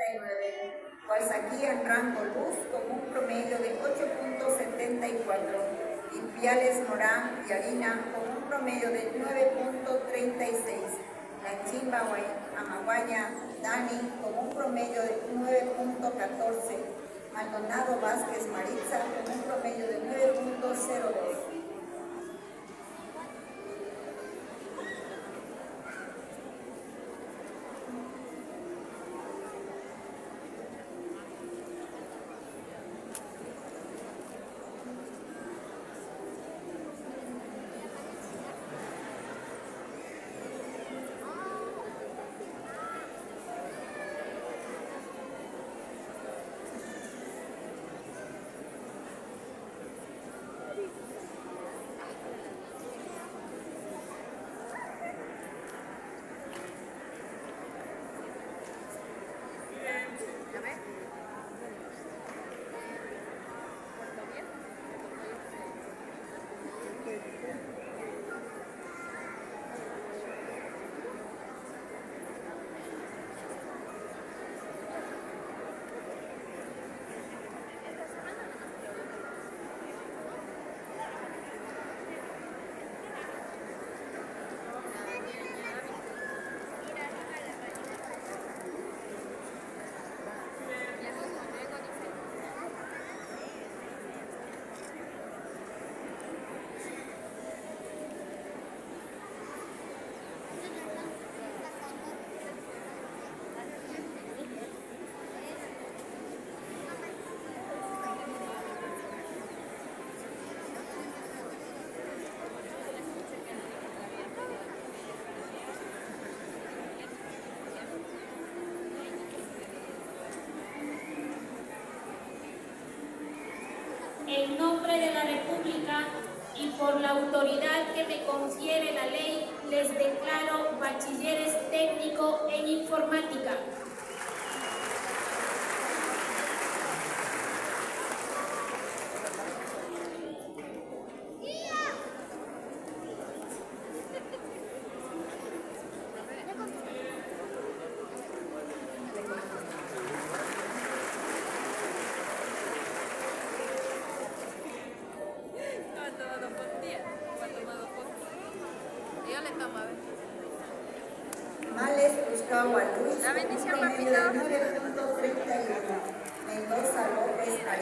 8.69. Gualzaquía en rango luz con un promedio de 8.74. Impiales Morán y Harina con un promedio de 9.36. La Chimba Amaguaña Dani con un promedio de 9.14. Maldonado Vázquez Maritza con un promedio de 9.02. En nombre de la República y por la autoridad que me confiere la ley, les declaro bachilleres técnico en informática. Males Cuscagua Luis, La bendición, con un promedio de papito. 9.31. Mendoza López Arias.